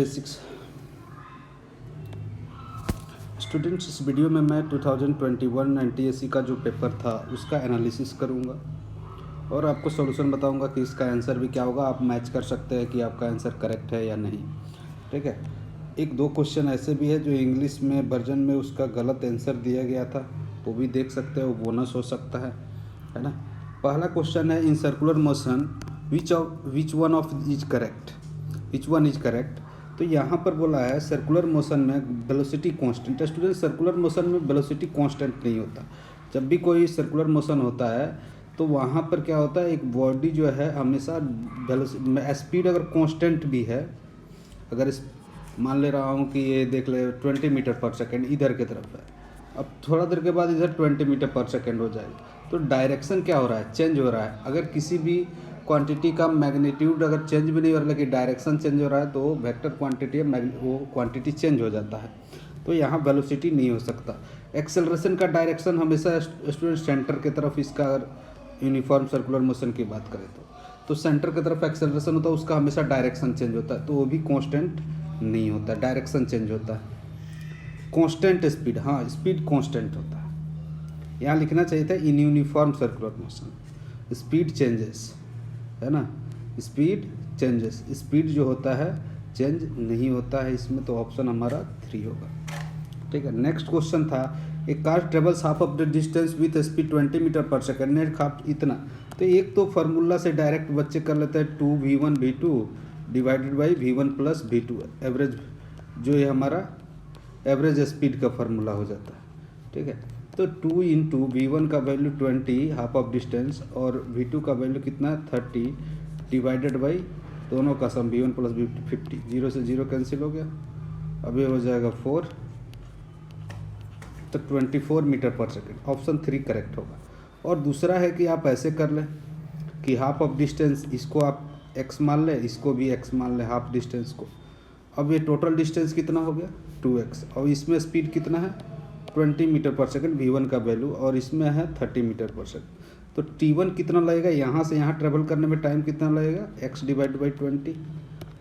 Basics students, इस video में मैं 2021 एनटीएससी का जो पेपर था उसका एनालिसिस करूंगा और आपको सॉल्यूशन बताऊंगा कि इसका आंसर भी क्या होगा। आप मैच कर सकते हैं कि आपका आंसर करेक्ट है या नहीं। ठीक है, एक दो क्वेश्चन ऐसे भी है जो इंग्लिश में वर्जन में उसका गलत आंसर दिया गया था, वो भी देख सकते हैं, वो बोनस हो सकता है ना। पहला क्वेश्चन है, in circular motion which one of is correct, which one is correct. तो यहाँ पर बोला है सर्कुलर मोशन में velocity constant. Student, circular motion में वेलोसिटी कांस्टेंट नहीं होता। जब भी कोई सर्कुलर मोशन होता है तो वहाँ पर क्या होता है, एक बॉडी जो है हमेशा स्पीड अगर कांस्टेंट भी है, अगर इस मान ले रहा हूँ कि ये देख ले 20 मीटर पर सेकेंड इधर की तरफ है, अब थोड़ा देर के बाद इधर 20 मीटर पर सेकेंड हो जाएगी, तो डायरेक्शन क्या हो रहा है, चेंज हो रहा है। अगर किसी भी क्वांटिटी का मैग्नीट्यूड अगर चेंज भी नहीं हो रहा लेकिन डायरेक्शन चेंज हो रहा है तो वेक्टर क्वांटिटी वो क्वांटिटी चेंज हो जाता है। तो यहाँ वेलोसिटी नहीं हो सकता। एक्सेलरेशन का डायरेक्शन हमेशा स्टूडेंट सेंटर की तरफ, इसका अगर यूनिफॉर्म सर्कुलर मोशन की बात करें तो सेंटर की तरफ एक्सेलरेशन होता है, उसका हमेशा डायरेक्शन चेंज होता है, तो वो भी कांस्टेंट नहीं होता, डायरेक्शन चेंज होता है। कांस्टेंट स्पीड, हाँ स्पीड कांस्टेंट होता है। यहाँ लिखना चाहिए था in uniform circular motion speed changes, है ना, स्पीड चेंजेस, स्पीड जो होता है चेंज नहीं होता है इसमें, तो ऑप्शन हमारा 3 होगा। ठीक है, नेक्स्ट क्वेश्चन था, a car travels half of the distance with speed 20 metre per second, net half इतना। तो एक तो फार्मूला से डायरेक्ट बच्चे कर लेते हैं 2v1v2 divided by v1 plus v2, average जो ये हमारा एवरेज स्पीड का फार्मूला हो जाता है। ठीक है, तो 2 इंटू वी1 का वैल्यू 20 हाफ ऑफ डिस्टेंस और v2 का वैल्यू कितना 30 डिवाइडेड बाई दोनों का सम v1 प्लस v2 50, 0 से 0 कैंसिल हो गया, अब ये हो जाएगा 4, तो 24 metre per second, option 3 correct होगा। और दूसरा है कि आप ऐसे कर लें कि हाफ ऑफ डिस्टेंस इसको आप x मान लें, इसको भी x मान लें हाफ डिस्टेंस को। अब ये टोटल डिस्टेंस कितना हो गया 2x, और इसमें स्पीड कितना है 20 मीटर पर सेकेंड v1 का वैल्यू, और इसमें है 30 मीटर पर सेकेंड। तो t1 कितना लगेगा, यहाँ से यहाँ ट्रेवल करने में टाइम कितना लगेगा x डिवाइड बाई 20,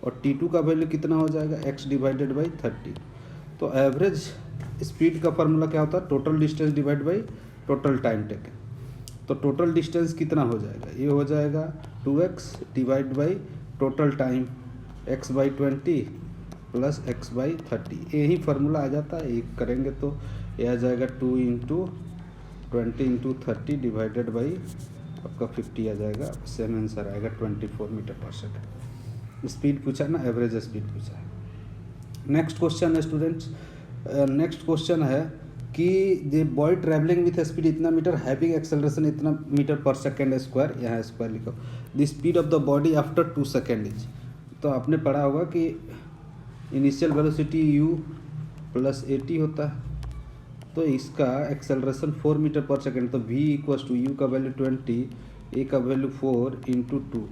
और t2 का वैल्यू कितना हो जाएगा x डिवाइडेड बाई 30। तो एवरेज स्पीड का फार्मूला क्या होता है, total distance divide by total time taken. तो टोटल डिस्टेंस कितना हो जाएगा, ये हो जाएगा 2x divide by total time x by 20 plus x by 30, यही फार्मूला आ जाता है। एक करेंगे तो ये आ जाएगा 2 इंटू 20 इंटू 30 डिवाइडेड बाई आपका 50 आ जाएगा, सेम आंसर आएगा 24 मीटर पर सेकेंड। स्पीड पूछा ना, एवरेज स्पीड पूछा है। नेक्स्ट क्वेश्चन है स्टूडेंट्स, नेक्स्ट क्वेश्चन है कि the boy travelling with speed इतना मीटर हैविंग एक्सेलरेशन इतना मीटर पर सेकेंड स्क्वायर, यहाँ स्क्वायर लिखो, the speed of the body after 2 second is. तो आपने पढ़ा होगा कि इनिशियल वेलोसिटी u प्लस 80 होता है, तो इसका एक्सेलरेशन 4 मीटर पर सेकेंड, तो v इक्वल्स टू यू का वैल्यू 20, a का value 4 into 2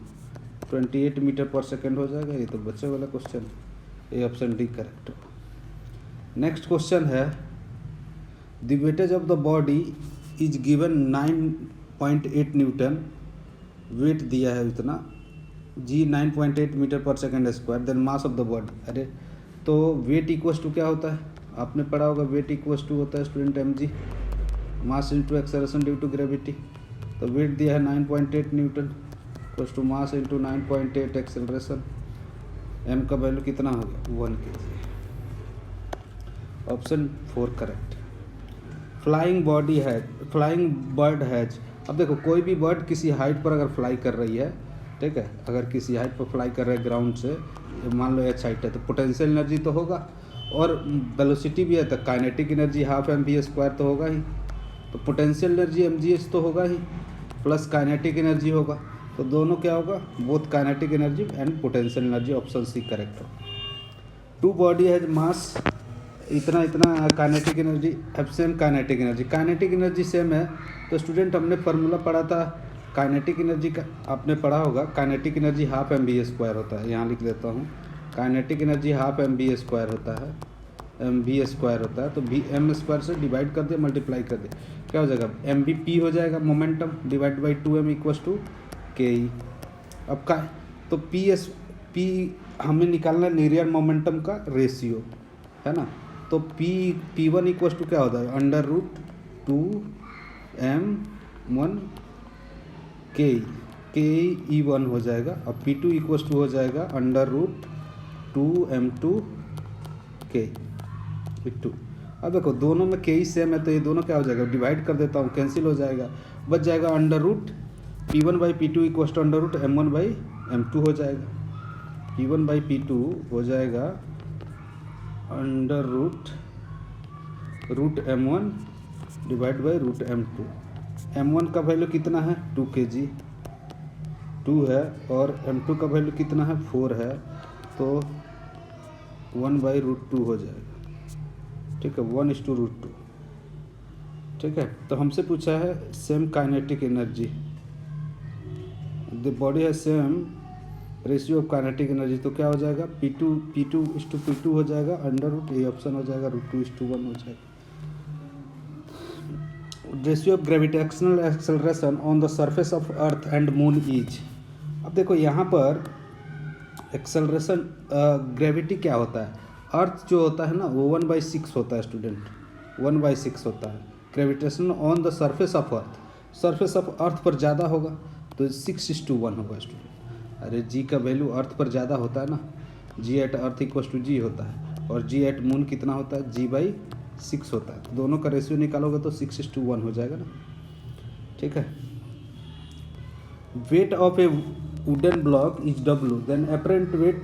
28 metre per second हो जाएगा। ये तो बच्चे वाला क्वेश्चन है, ये ऑप्शन डी करेक्ट हो। नेक्स्ट क्वेश्चन है, the weightage of the body is given 9.8 newton, weight दिया है इतना g 9.8 metre per second square, then mass of the body. अरे तो वेट इक्वल्स टू क्या होता है, आपने पढ़ा होगा, वेट इक्वल्स टू होता है student mg, mass into acceleration due to gravity. तो वेट दिया है 9.8 newton equals to mass into 9.8 acceleration, m का वैल्यू कितना हो गया 1 kg, option 4 correct. Flying body है, फ्लाइंग बर्ड हैज। अब देखो कोई भी बर्ड किसी हाइट पर अगर फ्लाई कर रही है, ठीक है, अगर किसी हाइट पर फ्लाई कर रहे हैं ग्राउंड से, मान लो h हाइट है, तो पोटेंशियल एनर्जी तो होगा और वेलोसिटी भी है, तो काइनेटिक एनर्जी हाफ mv² तो होगा ही, तो पोटेंशियल एनर्जी mgh तो होगा ही, प्लस काइनेटिक एनर्जी होगा, तो दोनों क्या होगा, both kinetic energy and potential energy, option C correct हो। 2 बॉडी हैज मास इतना इतना, kinetic energy same, kinetic energy same है। तो स्टूडेंट हमने फार्मूला पढ़ा था काइनेटिक एनर्जी का, आपने पढ़ा होगा, काइनेटिक एनर्जी हाफ mv² होता है, यहाँ लिख देता हूँ, काइनेटिक एनर्जी हाफ mv² होता है, mv² होता है, तो m² से डिवाइड कर दे, मल्टीप्लाई कर दे, क्या हो जाएगा mvp हो जाएगा, momentum divide by 2m equals to ke। अब का तो p हमें निकालना लीनियर मोमेंटम का रेशियो, है ना। तो P1 इक्वल टू क्या होता है, अंडर रूट 2m1 के E1 हो जाएगा। अब P2 इक्वल टू हो जाएगा अंडर रूट 2m2 के E2। अब देखो दोनों में के ही सेम है तो ये दोनों क्या हो जाएगा, डिवाइड कर देता हूँ, कैंसिल हो जाएगा, बच जाएगा under root P1 by P2 equal to under root M1 by M2 हो जाएगा। P1 बाई P2 हो जाएगा under root M1 divide by root M2। M1 का वैल्यू कितना है 2 kg 2 है, और M2 का वैल्यू कितना है 4 है, तो 1 बाई रूट 2 हो जाएगा। ठीक है, 1:√2। ठीक है, तो हमसे पूछा है same kinetic energy, the body है same ratio of kinetic energy, तो क्या हो जाएगा P2 हो जाएगा अंडर रूट, ये ऑप्शन हो जाएगा √2:1 हो जाएगा। Ratio of gravitational acceleration on the surface of earth and moon is. अब देखो यहाँ पर एक्सेलरेशन ग्रेविटी क्या होता है, अर्थ जो होता है ना वो 1/6 होता है स्टूडेंट, 1/6 होता है। Gravitation on the surface of earth, surface of earth पर ज़्यादा होगा तो 6:1 होगा स्टूडेंट। अरे जी का वैल्यू अर्थ पर ज़्यादा होता है ना, जी एट अर्थ इक्वल टू जी होता है, और जी एट मून कितना होता है, g/6 होता है। तो दोनों का रेशियो निकालोगे तो 6:1 हो जाएगा ना। ठीक है, weight of a wooden block is W, then apparent weight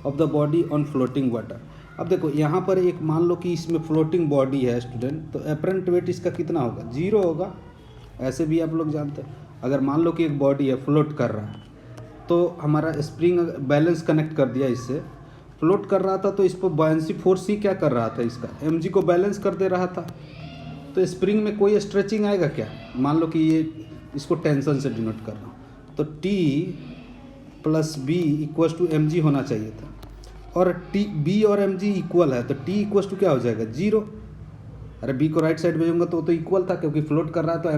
of the body on floating water. अब देखो यहाँ पर एक मान लो कि इसमें फ्लोटिंग बॉडी है स्टूडेंट, तो अपरेंट वेट इसका कितना होगा, 0 होगा। ऐसे भी आप लोग जानते हैं, अगर मान लो कि एक बॉडी है फ्लोट कर रहा है, तो हमारा स्प्रिंग बैलेंस कनेक्ट कर दिया, इससे फ्लोट कर रहा था, तो इस पर बॉयंसी फोर्स ही क्या कर रहा था, इसका mg को बैलेंस कर दे रहा था। तो स्प्रिंग में कोई स्ट्रेचिंग आएगा क्या, मान लो कि ये इसको टेंशन से डिनोट कर रहा हूँ, तो T + B equal to mg होना चाहिए था, और B और mg इक्वल है, तो T इक्वल टू क्या हो जाएगा 0। अरे B को राइट साइड भेजूंगा तो तो इक्वल था, क्योंकि फ्लोट कर रहा है, तो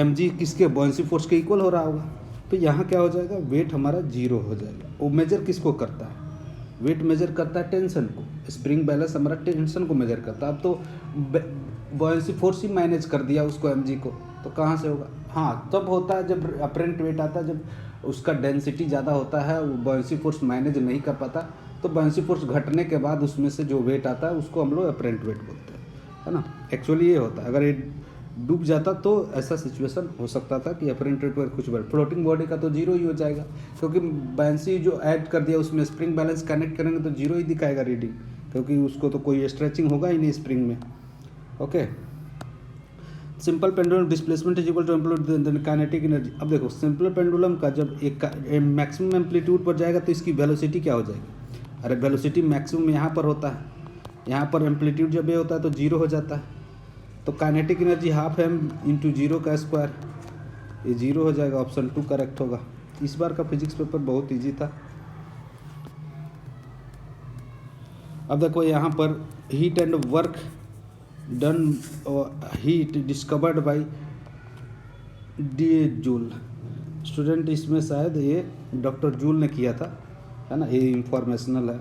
mg किसके बॉयंसी फोर्स के इक्वल हो रहा होगा। तो यहाँ क्या हो जाएगा, वेट हमारा 0 हो जाएगा। वो मेजर किसको करता है, वेट मेजर करता है टेंशन को, स्प्रिंग बैलेंस हमारा टेंशन को मेजर करता है। अब तो बॉयंसी फोर्स ही मैनेज कर दिया उसको mg को, तो कहाँ से होगा। हाँ, तब होता है जब अपरेंट वेट आता है, जब उसका डेंसिटी ज़्यादा होता है, वो बॉयंसी फोर्स मैनेज नहीं कर पाता, तो बॉयंसी फोर्स घटने के बाद उसमें से जो वेट आता है उसको हम लोग अपरेंट वेट बोलते हैं, है ना। एक्चुअली ये होता है, अगर ये डूब जाता तो ऐसा सिचुएशन हो सकता था कि अपरेंट वेट पर कुछ बढ़, फ्लोटिंग बॉडी का तो 0 ही हो जाएगा, क्योंकि बॉयंसी जो ऐड कर दिया उसमें स्प्रिंग बैलेंस कनेक्ट करेंगे तो 0 ही दिखाएगा रीडिंग, क्योंकि उसको तो कोई स्ट्रेचिंग होगा ही नहीं स्प्रिंग में। Okay, simple pendulum displacement is equal to kinetic energy. अब देखो सिंपल पेंडुलम का जब एक मैक्सिमम एम्पलीट्यूड पर जाएगा तो इसकी वेलोसिटी क्या हो जाएगी, अरे वेलोसिटी मैक्सिमम यहाँ पर होता है, यहाँ पर एम्पलीट्यूड जब ये होता है तो 0 हो जाता है, तो काइनेटिक एनर्जी ½ m × 0 का स्क्वायर, ये 0 हो जाएगा। ऑप्शन 2 करेक्ट होगा। इस बार का फिजिक्स पेपर बहुत ईजी था। अब देखो यहाँ पर heat and work done, heat discovered by D joule. Student इसमें शायद ये डॉक्टर जूल ने किया था, है ना, ये इंफॉर्मेशनल है।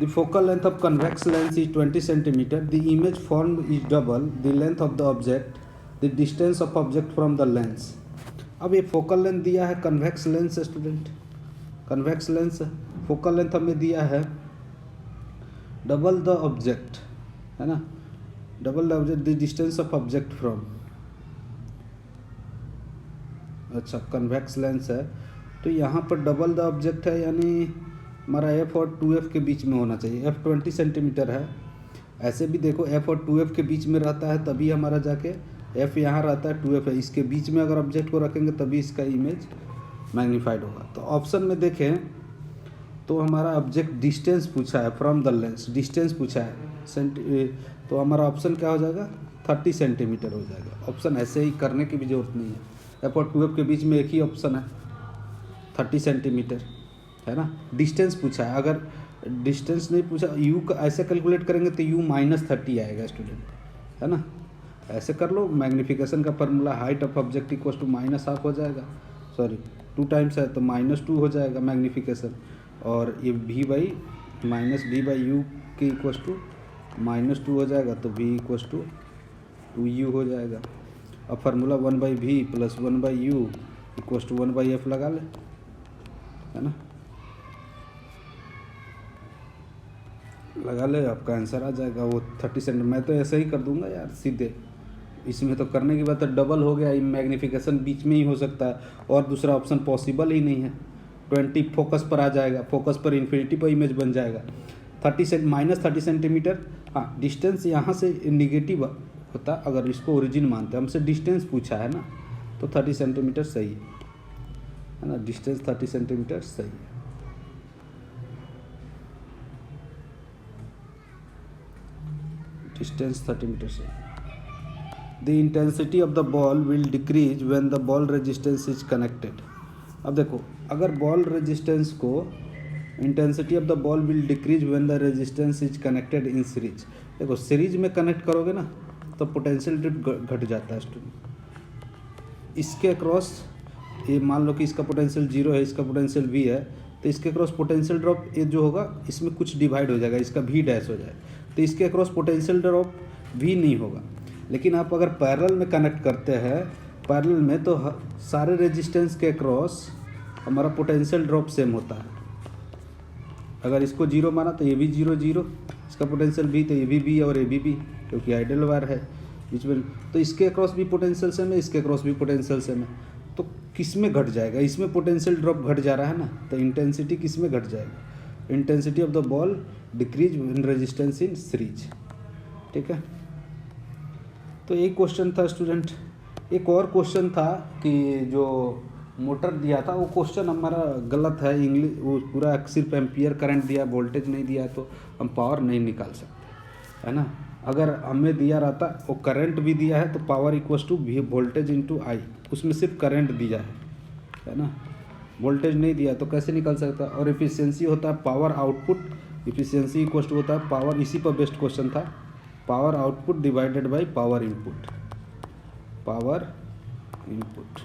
The focal length of convex lens is 20 cm. The image formed is double the length of the object, the distance of object from the lens. अब ये फोकल लेंथ दिया है convex lens student, convex lens focal length हमें दिया है double the object, है ना, double the object, the distance of object from, अच्छा कन्वेक्स लेंस है, तो यहाँ पर डबल द ऑब्जेक्ट है, यानी हमारा f और 2f के बीच में होना चाहिए। f 20 सेंटीमीटर है, ऐसे भी देखो f और 2f के बीच में रहता है, तभी हमारा जाके f यहाँ रहता है, 2f है, इसके बीच में अगर ऑब्जेक्ट को रखेंगे तभी इसका इमेज मैग्नीफाइड होगा। तो ऑप्शन में देखें तो हमारा ऑब्जेक्ट डिस्टेंस पूछा है फ्रॉम द लेंस, डिस्टेंस पूछा है, तो हमारा ऑप्शन क्या हो जाएगा 30 सेंटीमीटर हो जाएगा। ऑप्शन ऐसे ही करने की भी जरूरत नहीं है, f और 2f के बीच में एक ही ऑप्शन है 30 सेंटीमीटर, है ना। डिस्टेंस पूछा है, अगर डिस्टेंस नहीं पूछा u का ऐसे कैलकुलेट करेंगे तो u -30 आएगा स्टूडेंट, है ना। ऐसे कर लो, मैग्नीफिकेशन का formula height of object equal to -½ हो जाएगा, सॉरी 2 टाइम्स है तो -2 हो जाएगा मैग्नीफिकेशन, और ये v by minus v by you के इक्वस टू -2 हो जाएगा, तो v इक्वस टू 2u हो जाएगा। अब formula 1/v plus 1/u equals to 1/f लगा ले, है ना, लगा ले, आपका आंसर आ जाएगा वो 30 सेंट। मैं तो ऐसे ही कर दूंगा यार सीधे, इसमें तो करने की बात है, डबल हो गया, मैग्नीफिकेशन बीच में ही हो सकता है और दूसरा ऑप्शन पॉसिबल ही नहीं है। 20 फोकस पर आ जाएगा, फोकस पर इन्फिनिटी पर इमेज बन जाएगा। -30 सेंटीमीटर, हाँ डिस्टेंस यहाँ से निगेटिव होता अगर इसको ओरिजिन मानते, हमसे डिस्टेंस पूछा है ना, तो 30 सेंटीमीटर सही है ना, डिस्टेंस 30 सेंटीमीटर सही है। डिस्टेंस 30 मीटर सही है। The intensity of the ball will decrease when the ball resistance is connected. अब देखो, अगर बॉल रेजिस्टेंस को, intensity of the ball will decrease when the resistance is connected in series. देखो series में connect करोगे ना तो पोटेंशियल ड्रिफ्ट घट जाता है स्टूडेंट। इसके अक्रॉस, ये मान लो कि इसका पोटेंशियल 0 है, इसका पोटेंशियल v है, तो इसके अक्रॉस पोटेंशियल ड्रॉप ये जो होगा इसमें कुछ डिवाइड हो जाएगा, इसका v डैश हो जाए, तो इसके अक्रॉस पोटेंशियल ड्रॉप v नहीं होगा। लेकिन आप अगर पैरेलल में कनेक्ट करते हैं, पैरेलल में, तो सारे रेजिस्टेंस के अक्रॉस हमारा पोटेंशियल ड्रॉप सेम होता है। अगर इसको 0 माना तो ये भी 0 0, इसका पोटेंशियल v तो ये भी v और ये भी, क्योंकि आइडियल वायर है बीच में, तो इसके अक्रॉस भी पोटेंशियल सेम है, इसके अक्रॉस भी पोटेंशियल सेम है, तो किस में घट जाएगा, इसमें पोटेंशियल ड्रॉप घट जा रहा है ना, तो इंटेंसिटी किस में घट जाएगा, intensity of the ball decrease when resistance in series. ठीक है, तो एक क्वेश्चन था स्टूडेंट। एक और क्वेश्चन था कि जो मोटर दिया था वो क्वेश्चन हमारा गलत है, इंग्लिश वो पूरा सिर्फ एम्पियर करंट दिया, वोल्टेज नहीं दिया, तो हम पावर नहीं निकाल सकते, है ना। अगर हमें दिया रहता वो करंट भी दिया है तो power equals to voltage into I, उसमें सिर्फ करंट दिया है ना, वोल्टेज नहीं दिया तो कैसे निकल सकता। और एफिशिएंसी होता है power output, efficiency equals to होता है पावर, इसी पर बेस्ट क्वेश्चन था, power output divided by power input, power input.